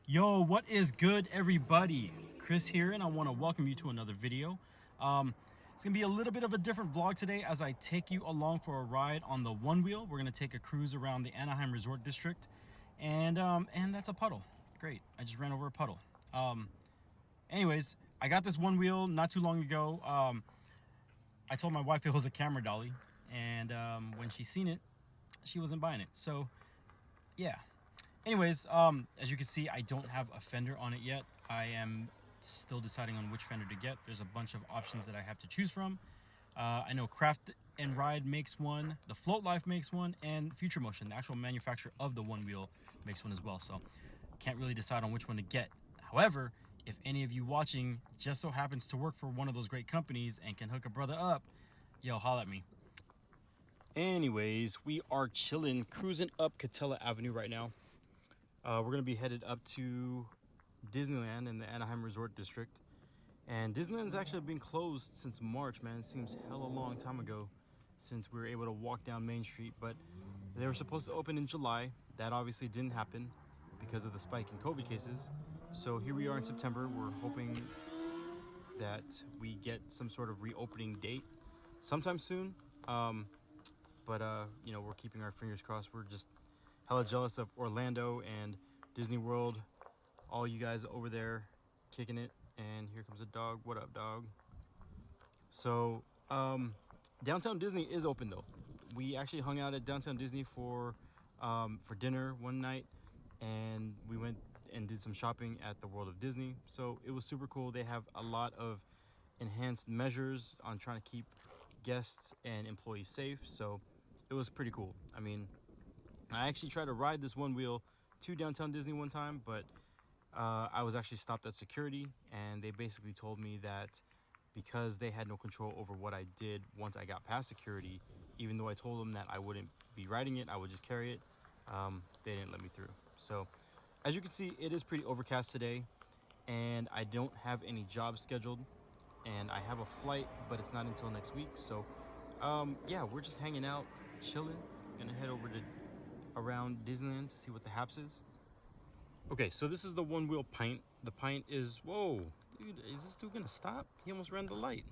Yo, what is good, everybody? Chris here, and I want to welcome you to another video. It's gonna be a little bit of a different vlog today as I take you along for a ride on the One Wheel. We're gonna take a cruise around the Anaheim Resort District, and that's a puddle. Great, I just ran over a puddle. Anyways, I got this One Wheel not too long ago. I told my wife it was a camera dolly, and when she seen it, she wasn't buying it. So, yeah. Anyways, as you can see, I don't have a fender on it yet. I am still deciding on which fender to get. There's a bunch of options that I have to choose from. I know Craft and Ride makes one, the Float Life makes one, and Future Motion, the actual manufacturer of the One Wheel, makes one as well. So can't really decide on which one to get. However, if any of you watching just so happens to work for one of those great companies and can hook a brother up, yo, holla at me. Anyways, we are chilling, cruising up Catella Avenue right now. We're gonna be headed up to Disneyland in the Anaheim Resort District. And Disneyland's actually been closed since March, man. It seems hella long time ago since we were able to walk down Main Street. But they were supposed to open in July. That obviously didn't happen because of the spike in COVID cases. So here we are in September. We're hoping that we get some sort of reopening date sometime soon. You know, we're keeping our fingers crossed. We're just hella jealous of Orlando and Disney World. All you guys over there kicking it. And here comes a dog. What up, dog? So, Downtown Disney is open though. We actually hung out at Downtown Disney for dinner one night, and we went and did some shopping at the World of Disney. So it was super cool. They have a lot of enhanced measures on trying to keep guests and employees safe. So it was pretty cool. I mean, I actually tried to ride this One Wheel to Downtown Disney one time, but I was actually stopped at security, and they basically told me that because they had no control over what I did once I got past security, even though I told them that I wouldn't be riding it, I would just carry it, they didn't let me through. So as you can see, it is pretty overcast today, and I don't have any jobs scheduled, and I have a flight, but it's not until next week. So yeah, we're just hanging out, chilling. Gonna head over to around Disneyland to see what the haps is. Okay, so this is the One Wheel Pint. The Pint is, whoa, dude, is this dude gonna stop? He almost ran the light.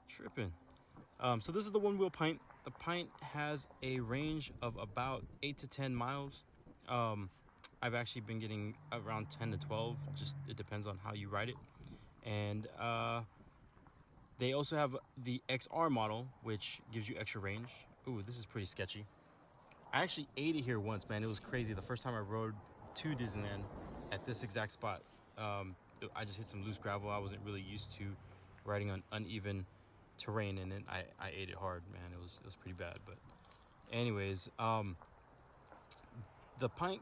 Tripping. So this is the One Wheel Pint. The Pint has a range of about 8 to 10 miles. I've actually been getting around 10 to 12, just it depends on how you ride it. And they also have the XR model, which gives you extra range. Ooh, this is pretty sketchy. I actually ate it here once, man. It was crazy. The first time I rode to Disneyland at this exact spot, I just hit some loose gravel. I wasn't really used to riding on uneven terrain, and then I ate it hard, man. It was pretty bad. But anyways, the Pint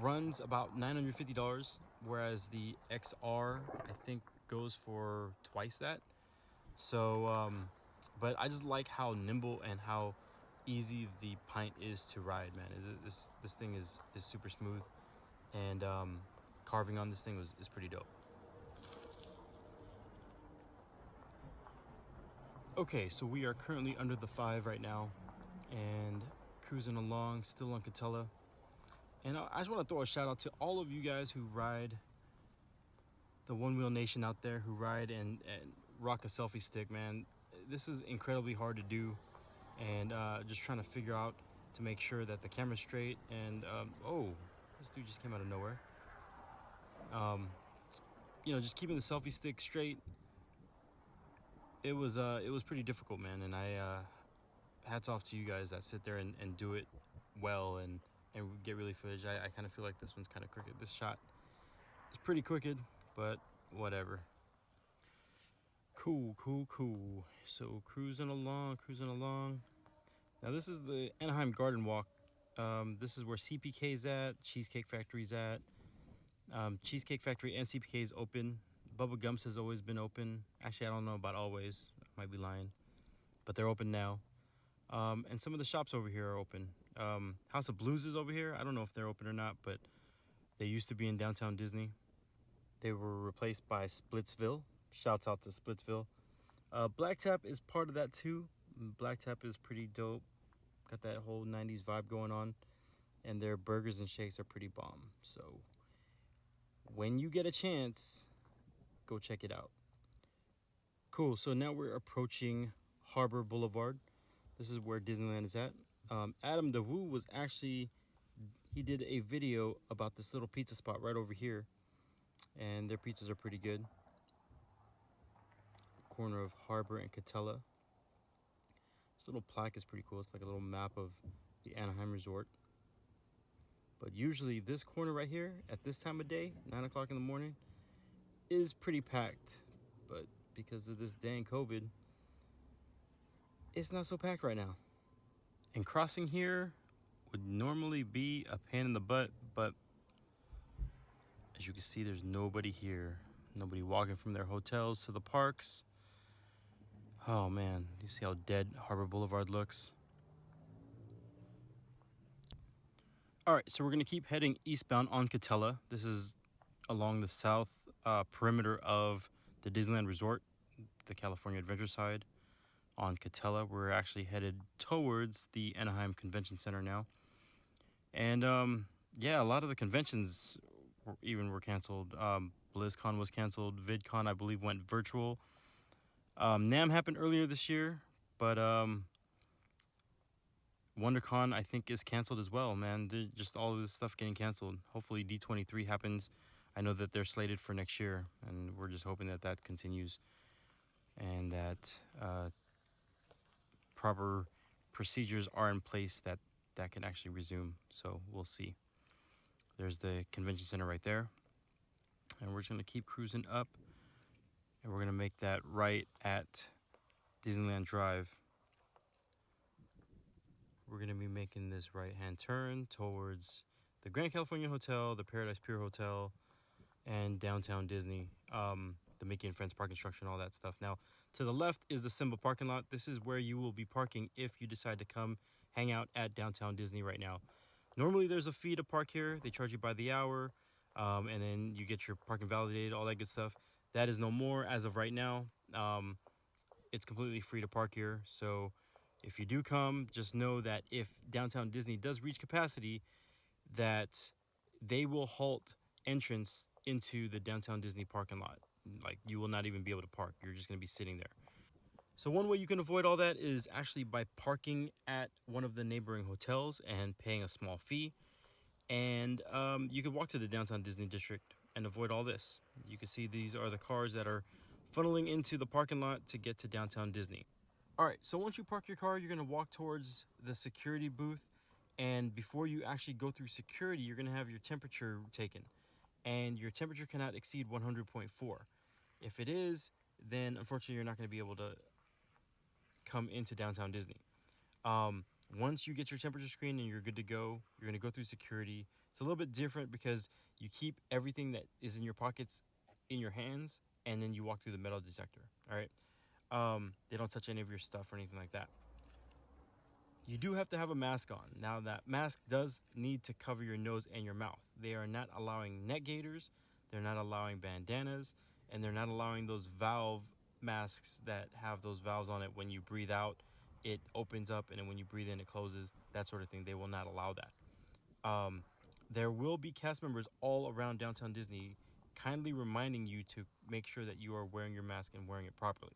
runs about $950, whereas the XR I think goes for twice that. So, but I just like how nimble and how easy the Pint is to ride, man. This thing is super smooth, and carving on this thing is pretty dope. Okay, so we are currently under the 5 right now, and cruising along, still on Catella. And I just want to throw a shout out to all of you guys who ride, the One Wheel Nation out there, who ride and rock a selfie stick, man. This is incredibly hard to do, and just trying to figure out to make sure that the camera's straight. And oh, this dude just came out of nowhere. You know, just keeping the selfie stick straight. It was pretty difficult, man. And I hats off to you guys that sit there and do it well and get really footage. I kind of feel like this one's kind of crooked. This shot is pretty crooked, but whatever. Cool. So cruising along. Now this is the Anaheim Garden Walk. This is where CPK's at, Cheesecake Factory's at. Cheesecake Factory and CPK is open. Bubba Gumps has always been open. Actually, I don't know about always. I might be lying. But they're open now. And some of the shops over here are open. House of Blues is over here. I don't know if they're open or not, but they used to be in downtown Disney. They were replaced by Splitsville. Shouts out to Splitsville. Black Tap is part of that too. Black Tap is pretty dope. Got that whole 90s vibe going on. and their burgers and shakes are pretty bomb. So when you get a chance, go check it out. Cool. So now we're approaching Harbor Boulevard. This is where Disneyland is at. Adam the Woo was actually, he did a video about this little pizza spot right over here, and their pizzas are pretty good. Corner of Harbor and Catella. This little plaque is pretty cool. It's like a little map of the Anaheim Resort. But usually this corner right here at this time of day, 9 o'clock in the morning, is pretty packed. But because of this dang COVID, it's not so packed right now. And crossing here would normally be a pain in the butt, but as you can see, there's nobody here. Nobody walking from their hotels to the parks. Oh man, you see how dead Harbor Boulevard looks? All right, so we're gonna keep heading eastbound on Catella. This is along the south perimeter of the Disneyland Resort, the California Adventure side. On Catella, we're actually headed towards the Anaheim Convention Center now. And yeah, a lot of the conventions were canceled. BlizzCon was canceled. VidCon, I believe, went virtual. NAMM happened earlier this year, but WonderCon, I think, is canceled as well, man. There's just all of this stuff getting canceled. Hopefully D23 happens. I know that they're slated for next year, and we're just hoping that that continues and that proper procedures are in place that can actually resume. So we'll see. There's the convention center right there. And we're just going to keep cruising up, and we're going to make that right at Disneyland Drive. We're going to be making this right-hand turn towards the Grand Californian Hotel, the Paradise Pier Hotel, and downtown Disney, the Mickey and Friends parking structure and all that stuff. Now, to the left is the Simba Parking Lot. This is where you will be parking if you decide to come hang out at downtown Disney right now. Normally, there's a fee to park here. They charge you by the hour, and then you get your parking validated, all that good stuff. That is no more as of right now. It's completely free to park here. So if you do come, just know that if downtown Disney does reach capacity, that they will halt entrance into the downtown Disney parking lot. Like, you will not even be able to park. You're just going to be sitting there. So one way you can avoid all that is actually by parking at one of the neighboring hotels and paying a small fee. And you could walk to the downtown Disney district and avoid all this. You can see these are the cars that are funneling into the parking lot to get to downtown Disney. All right, so once you park your car, you're going to walk towards the security booth. And before you actually go through security, you're going to have your temperature taken. And your temperature cannot exceed 100.4. If it is, then unfortunately you're not going to be able to come into downtown Disney. Once you get your temperature screen and you're good to go, you're going to go through security. It's a little bit different because you keep everything that is in your pockets in your hands, and then you walk through the metal detector. All right. They don't touch any of your stuff or anything like that. You do have to have a mask on. Now, that mask does need to cover your nose and your mouth. They are not allowing neck gaiters, they're not allowing bandanas, and they're not allowing those valve masks that have those valves on it. When you breathe out, it opens up, and then when you breathe in, it closes, that sort of thing. They will not allow that. There will be cast members all around downtown Disney kindly reminding you to make sure that you are wearing your mask and wearing it properly.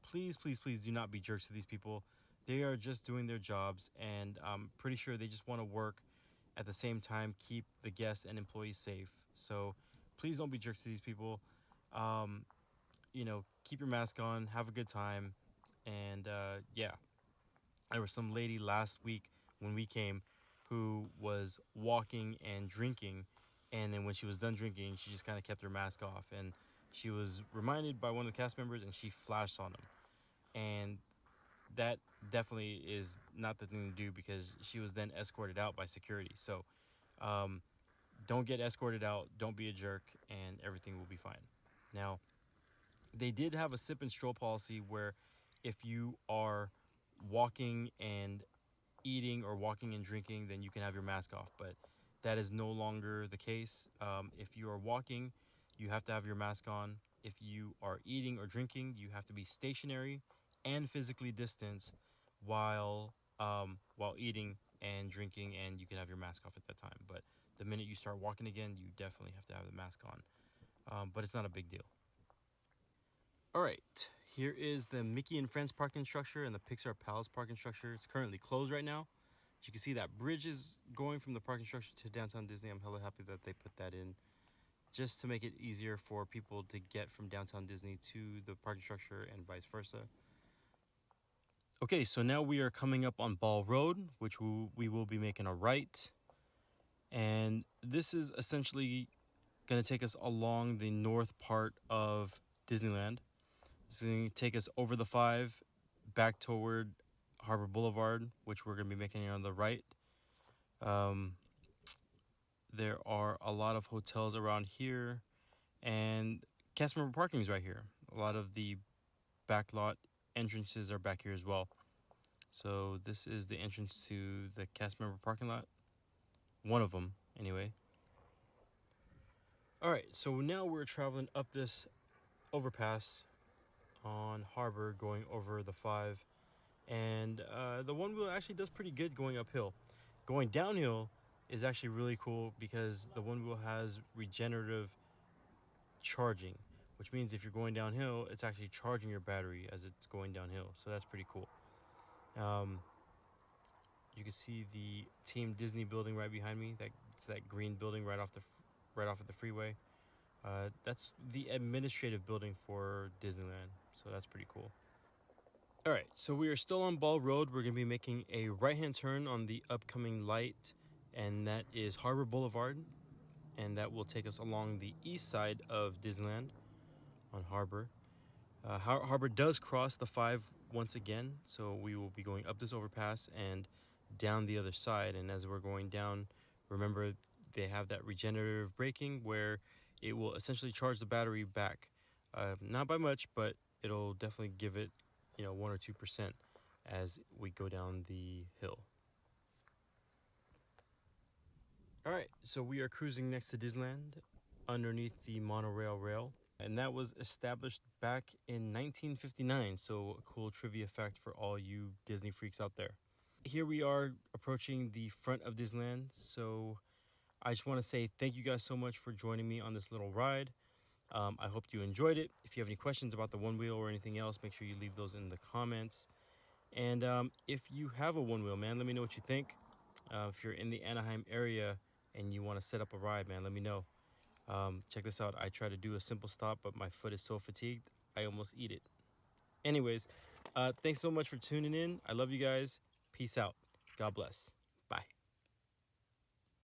Please, please, please do not be jerks to these people. They are just doing their jobs, and I'm pretty sure they just want to work at the same time, keep the guests and employees safe. So please don't be jerks to these people. Keep your mask on, have a good time. And yeah, there was some lady last week when we came who was walking and drinking. And then when she was done drinking, she just kind of kept her mask off. And she was reminded by one of the cast members, and she flashed on them. And that definitely is not the thing to do, because she was then escorted out by security. So don't get escorted out, don't be a jerk, and everything will be fine. Now, they did have a sip and stroll policy where if you are walking and eating or walking and drinking, then you can have your mask off. But that is no longer the case. If you are walking, you have to have your mask on. If you are eating or drinking, you have to be stationary and physically distanced while eating and drinking, and you can have your mask off at that time. But the minute you start walking again, you definitely have to have the mask on. But it's not a big deal. All right, here is the Mickey and Friends parking structure and the Pixar Palace parking structure. It's currently closed right now. As you can see, that bridge is going from the parking structure to downtown Disney. I'm hella happy that they put that in, just to make it easier for people to get from downtown Disney to the parking structure and vice versa. Okay, so now we are coming up on Ball Road, which we will be making a right. And this is essentially going to take us along the north part of Disneyland. It's going to take us over the 5, back toward Harbor Boulevard, which we're going to be making on the right. There are a lot of hotels around here, and cast member parking is right here. A lot of the backlot entrances are back here as well. So this is the entrance to the cast member parking lot. One of them, anyway. All right, so now we're traveling up this overpass on Harbor, going over the 5, and the one wheel actually does pretty good going uphill. Going downhill is actually really cool because the one wheel has regenerative charging, which means if you're going downhill, it's actually charging your battery as it's going downhill. So that's pretty cool. You can see the Team Disney building right behind me. It's that green building right off of the freeway. That's the administrative building for Disneyland, so that's pretty cool. All right, so we are still on Ball Road. We're going to be making a right-hand turn on the upcoming light, and that is Harbor Boulevard, and that will take us along the east side of Disneyland on Harbor. Harbor does cross the 5 once again, so we will be going up this overpass and down the other side. And as we're going down, remember they have that regenerative braking where it will essentially charge the battery back. Not by much, but it'll definitely give it 1 or 2% as we go down the hill. All right, so we are cruising next to Disneyland underneath the monorail rail, and that was established back in 1959, so a cool trivia fact for all you Disney freaks out there. Here we are approaching the front of Disneyland, so I just want to say thank you guys so much for joining me on this little ride. I hope you enjoyed it. If you have any questions about the one wheel or anything else, make sure you leave those in the comments. And if you have a one wheel, man, let me know what you think. If you're in the Anaheim area and you want to set up a ride, man, let me know. Check this out. I try to do a simple stop, but my foot is so fatigued, I almost eat it. Anyways, thanks so much for tuning in. I love you guys. Peace out. God bless.